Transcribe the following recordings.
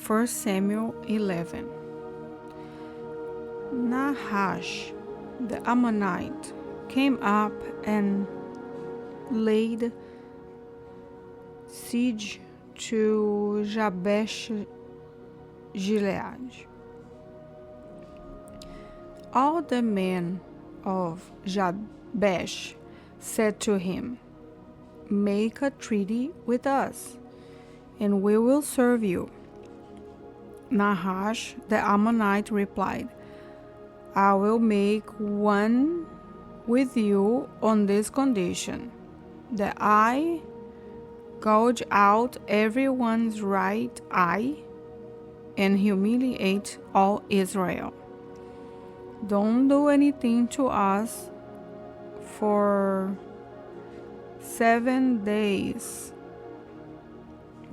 1 Samuel 11. Nahash, the Ammonite, came up and laid siege to Jabesh Gilead. All the men of Jabesh said to him, "Make a treaty with us, and we will serve you." Nahash the Ammonite replied, "I will make one with you on this condition, that I gouge out everyone's right eye and humiliate all Israel. Don't do anything to us for 7 days."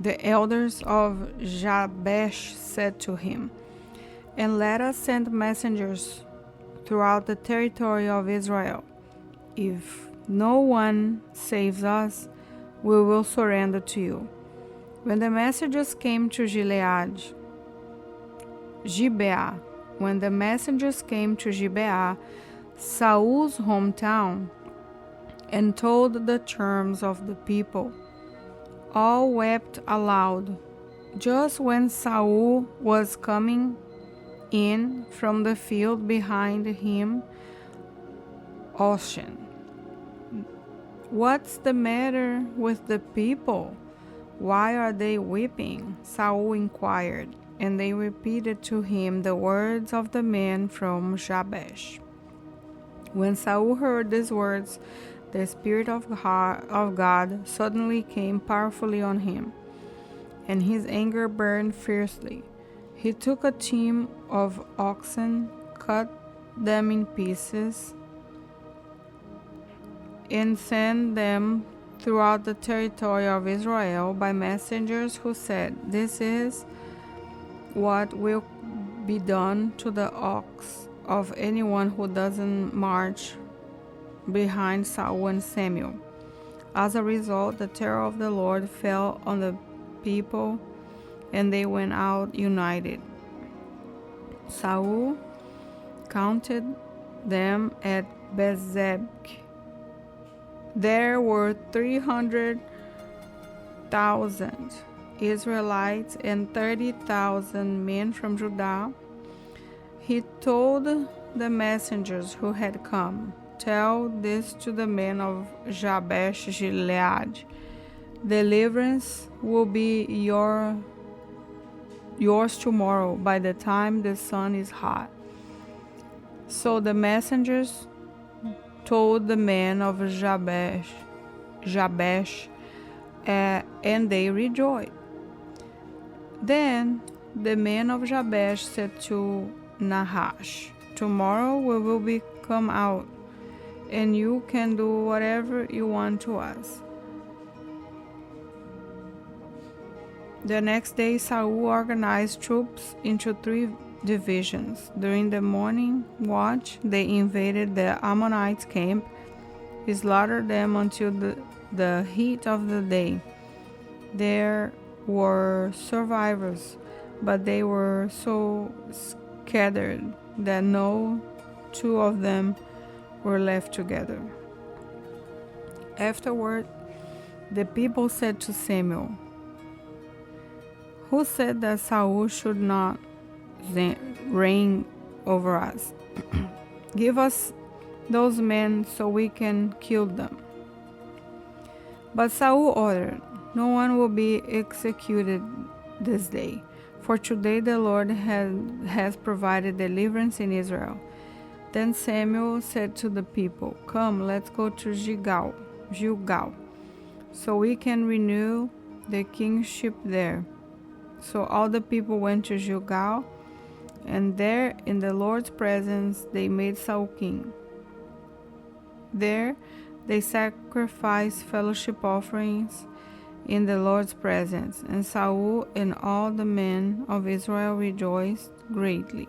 The elders of Jabesh said to him, "And let us send messengers throughout the territory of Israel. If no one saves us, we will surrender to you." When the messengers came to Gibeah, Saul's hometown, and told the terms of the people, all wept aloud. Just when Saul was coming in from the field behind him, Ocean, "What's the matter with the people? Why are they weeping?" Saul inquired, and they repeated to him the words of the men from Jabesh. When Saul heard these words, the Spirit of God suddenly came powerfully on him, and his anger burned fiercely. He took a team of oxen, cut them in pieces, and sent them throughout the territory of Israel by messengers who said, "This is what will be done to the ox of anyone who doesn't march behind Saul and Samuel." As a result, the terror of the Lord fell on the people, and they went out united. Saul counted them at Bezek. There were 300,000 Israelites and 30,000 men from Judah. He told the messengers who had come, "Tell this to the men of Jabesh Gilead. Deliverance will be yours tomorrow by the time the sun is hot." So the messengers told the men of Jabesh, and they rejoiced. Then the men of Jabesh said to Nahash, "Tomorrow we will come out, and you can do whatever you want to us." The next day, Saul organized troops into 3 divisions. During the morning watch, they invaded the Ammonites' camp, slaughtered them until the heat of the day. There were survivors, but they were so scattered that no 2 of them were left together. Afterward, the people said to Samuel, "Who said that Saul should not reign over us? Give us those men so we can kill them." But Saul ordered, "No one will be executed this day, for today the Lord has provided deliverance in Israel." Then Samuel said to the people, "Come, let's go to Gilgal, so we can renew the kingship there." So all the people went to Gilgal, and there in the Lord's presence they made Saul king. There they sacrificed fellowship offerings in the Lord's presence, and Saul and all the men of Israel rejoiced greatly.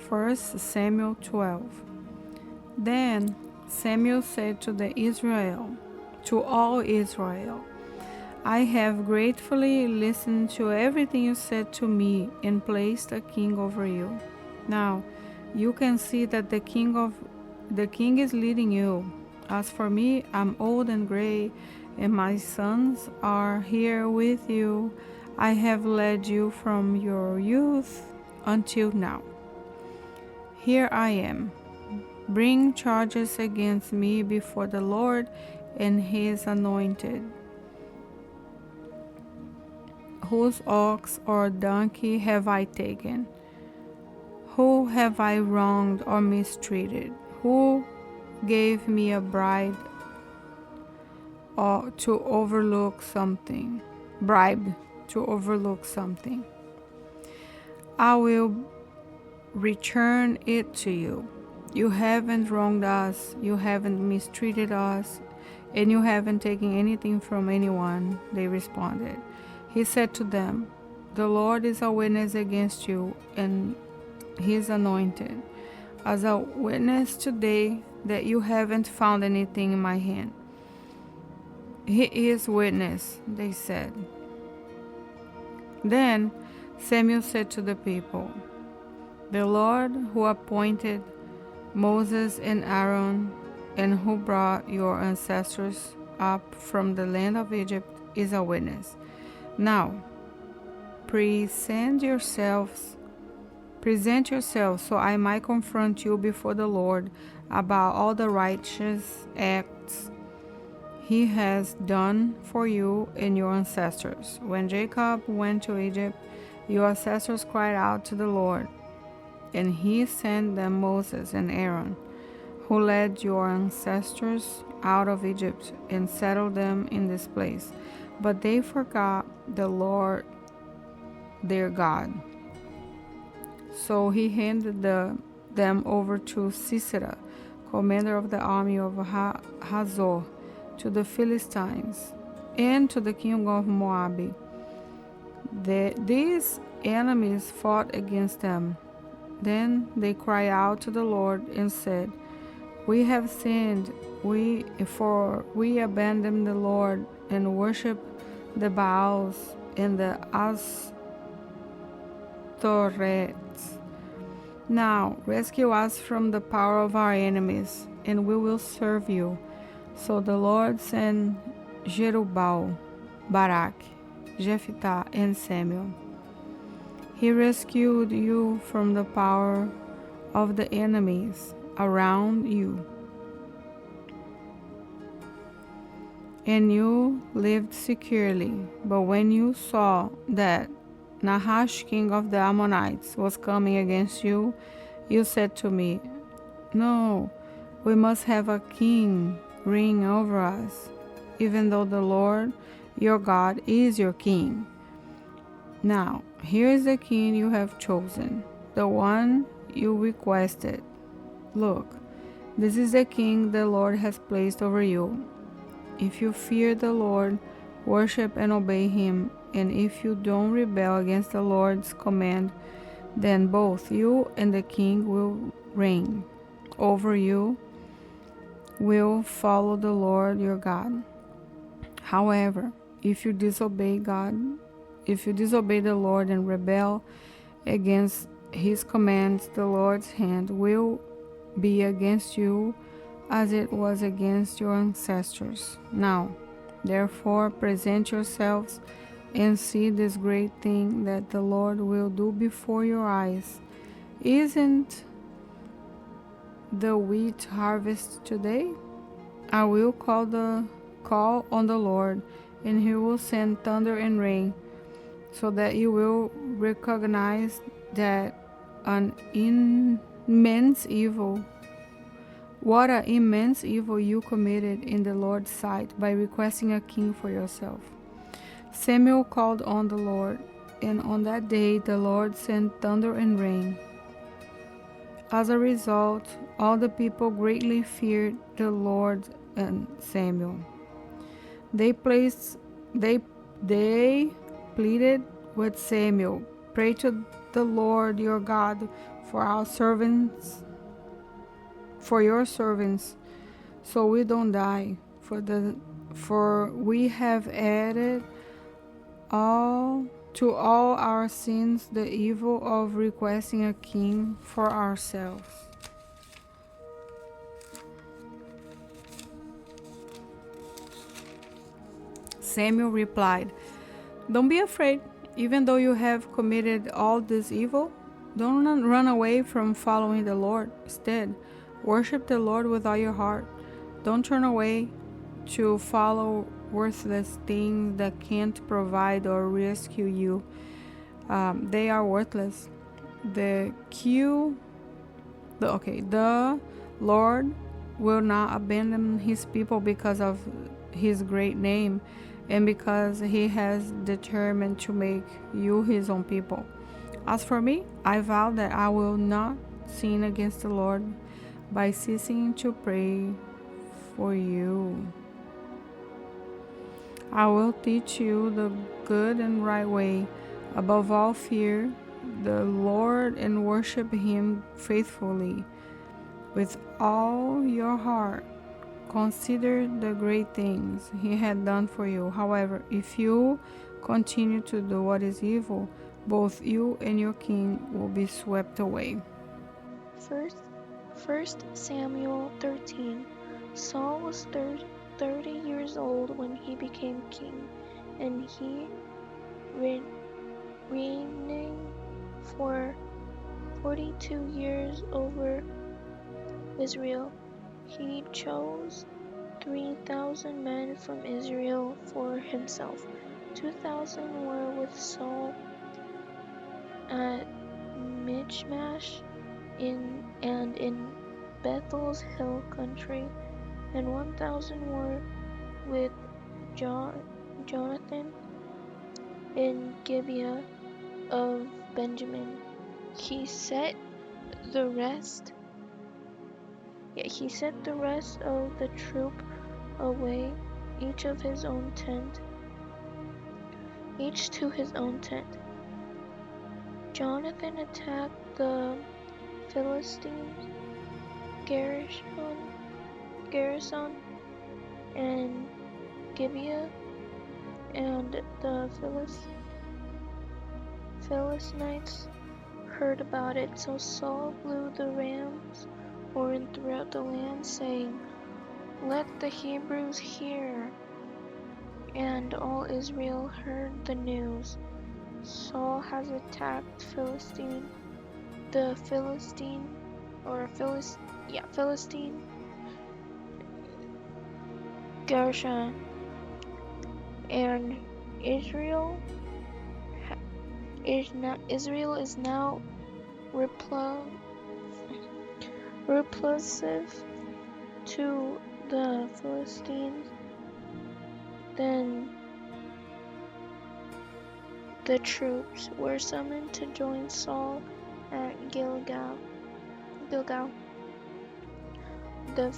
1 Samuel 12. Then Samuel said to all Israel, I have gratefully listened to everything you said to me and placed a king over you. Now, you can see that the king is leading you. As for me, I'm old and gray, and my sons are here with you. I have led you from your youth until now. Here I am. Bring charges against me before the Lord and his anointed. Whose ox or donkey have I taken? Who have I wronged or mistreated? Who gave me a bribe or to overlook something? Bribe to overlook something. I will return it to you. You haven't wronged us, you haven't mistreated us, and you haven't taken anything from anyone, they responded. He said to them, the Lord is a witness against you and his anointed, as a witness today that you haven't found anything in my hand. He is witness, they said. Then Samuel said to the people, the Lord who appointed Moses and Aaron and who brought your ancestors up from the land of Egypt is a witness. Now, present yourselves so I might confront you before the Lord about all the righteous acts he has done for you and your ancestors. When Jacob went to Egypt, your ancestors cried out to the Lord, and he sent them Moses and Aaron, who led your ancestors out of Egypt and settled them in this place. But they forgot the Lord their God. So he handed them over to Sisera, commander of the army of Hazor, to the Philistines, and to the king of Moab. These enemies fought against them. Then they cried out to the Lord and said, we have sinned, for we abandoned the Lord and worshiped the Baals and the Ashtoreths. Now rescue us from the power of our enemies, and we will serve you. So the Lord sent Jerubbaal, Barak, Jephthah, and Samuel. He rescued you from the power of the enemies around you, and you lived securely. But when you saw that Nahash, king of the Ammonites, was coming against you, you said to me, no, we must have a king reign over us, even though the Lord your God is your king. Now, here is the king you have chosen, the one you requested. Look, this is the king the Lord has placed over you. If you fear the Lord, worship and obey him, and if you don't rebel against the Lord's command, then both you and the king will reign over you, will follow the Lord your God. However, if you disobey the Lord and rebel against his commands, the Lord's hand will be against you as it was against your ancestors. Now, therefore, present yourselves and see this great thing that the Lord will do before your eyes. Isn't the wheat harvest today? I will call on the Lord, and he will send thunder and rain, so that you will recognize that what an immense evil you committed in the Lord's sight by requesting a king for yourself. Samuel called on the Lord, and on that day the Lord sent thunder and rain. As a result, all the people greatly feared the Lord and Samuel. They pleaded with Samuel, pray to the Lord your God for your servants, so we don't die, for For we have added all to all our sins the evil of requesting a king for ourselves. Samuel replied, "Don't be afraid. Even though you have committed all this evil, don't run away from following the Lord. Instead, worship the Lord with all your heart. Don't turn away to follow worthless things that can't provide or rescue you. They are worthless. The Lord will not abandon his people because of his great name and because he has determined to make you his own people. As for me, I vow that I will not sin against the Lord by ceasing to pray for you. I will teach you the good and right way. Above all, fear the Lord and worship him faithfully with all your heart. Consider the great things he had done for you. However, if you continue to do what is evil, both you and your king will be swept away." First Samuel 13. Saul was 30 years old when he became king, and he reigned for 42 years over Israel. He chose 3,000 men from Israel for himself. 2,000 were with Saul at Michmash and in Bethel's hill country, and 1,000 were with Jonathan in Gibeah of Benjamin. He set the rest of the troop away, each to his own tent. Jonathan attacked the Philistines' garrison and Gibeah, and the Philistines heard about it. So Saul blew the ram's horn throughout the land, saying, "Let the Hebrews hear." And all Israel heard the news. Saul has attacked Philistine garrison, and Israel is now repulsive to the Philistines. Then the troops were summoned to join Saul at Gilgal. The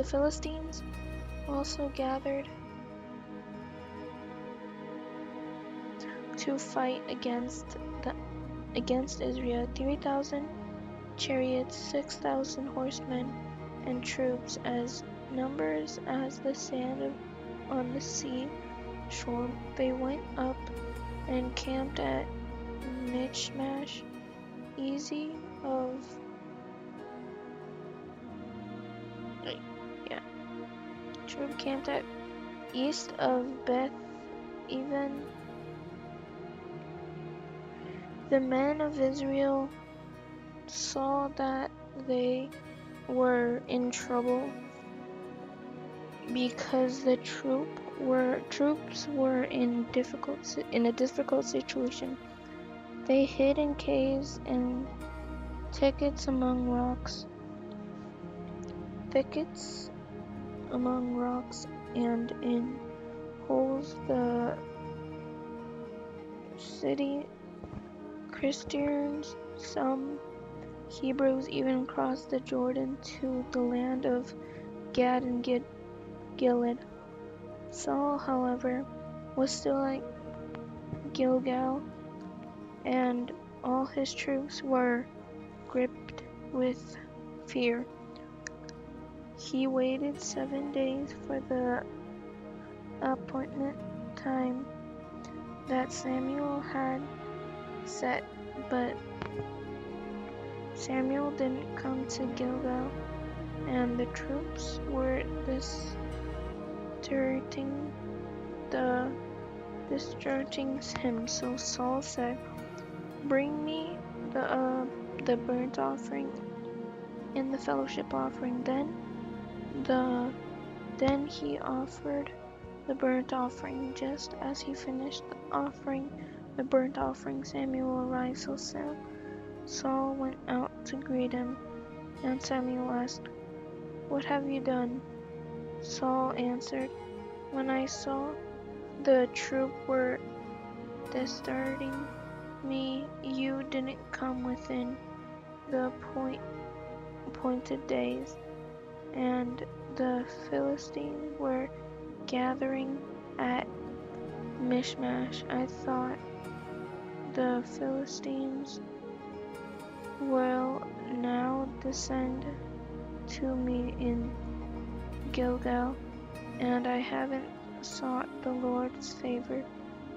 Philistines also gathered to fight against Israel. 3,000 chariots, 6,000 horsemen, and troops as numerous as the sand on the sea shore. They went up and camped at Michmash, east of Beth Even. The men of Israel saw that they were in trouble because the troops were in a difficult situation. They hid in caves and thickets among rocks, and in holes. The city Christians, some Hebrews, even crossed the Jordan to the land of Gad and Gilead. Saul, however, was still at Gilgal, and all his troops were gripped with fear. He waited 7 days for the appointment time that Samuel had set, but Samuel didn't come to Gilgal, and the troops were distracting him. So Saul said, "Bring me the burnt offering and the fellowship offering." Then he offered the burnt offering. Just as he finished offering the burnt offering, Samuel arrived. So Saul went out to greet him, and Samuel asked, "What have you done?" Saul answered, "When I saw the troop were distracting me, you didn't come within the appointed days, and the Philistines were gathering at Michmash. I thought the Philistines will now descend to me in Gilgal, and I haven't sought the Lord's favor,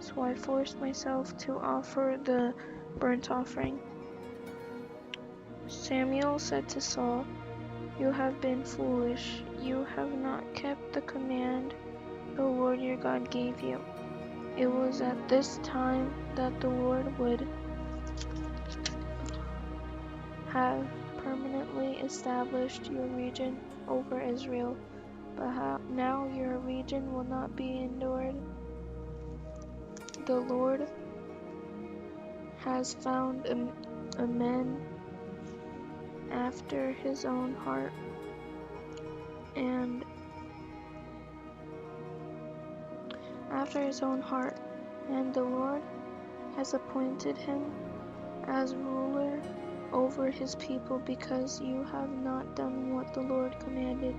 so I forced myself to offer the burnt offering." Samuel said to Saul, "You have been foolish. You have not kept the command the Lord your God gave you." It was at this time that the Lord would have permanently established your region over Israel, but now your region will not be endured. The Lord has found a man after his own heart, and the Lord has appointed him as ruler over his people, because you have not done what the Lord commanded.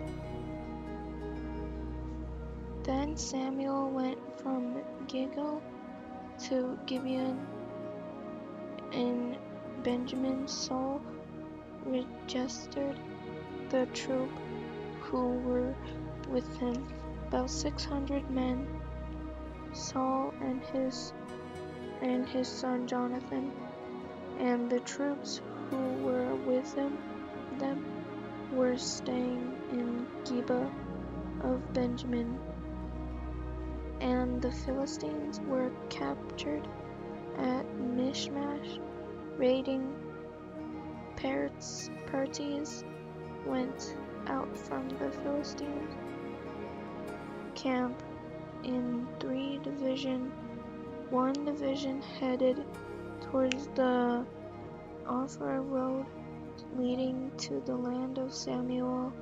Then Samuel went from Gilgal to Gibeon in Benjamin. Saul registered the troop who were with him, about 600 men, Saul and his son Jonathan, and the troops who were with them were staying in Gibeah of Benjamin. And the Philistines were captured at Michmash. Raiding parties went out from the Philistines' camp in 3 divisions. One division headed towards the Ophrah road leading to the land of Samuel.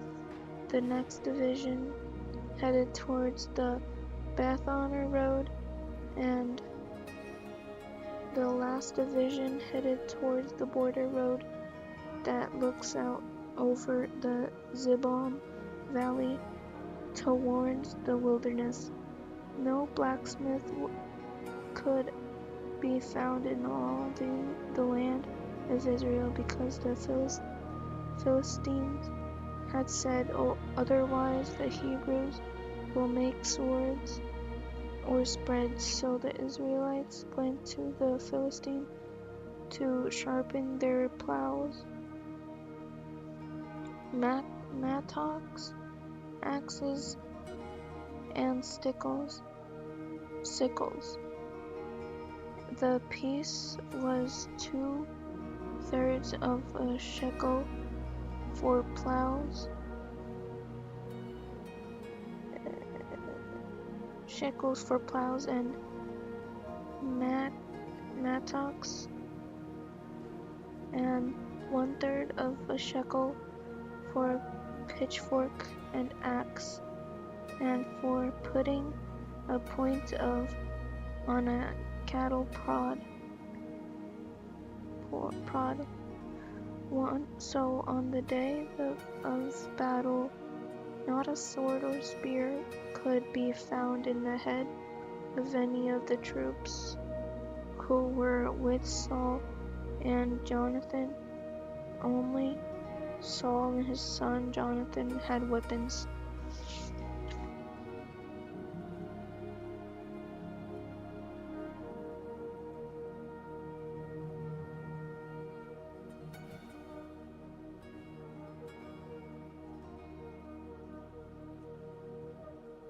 The next division headed towards the Beth-Honor road, and the last division headed towards the border road that looks out over the Zibon Valley towards the wilderness. No blacksmith could be found in all the land of Israel, because the Philistines had said, otherwise the Hebrews will make swords or spreads. So the Israelites went to the Philistines to sharpen their plows, mattocks, axes, and sickles. The piece was 2/3 of a shekel for plows, and mattocks, and 1/3 of a shekel for pitchfork and axe, and for putting a point on a cattle prod. So on the day of battle, not a sword or spear could be found in the head of any of the troops who were with Saul and Jonathan. Only Saul and his son Jonathan had weapons.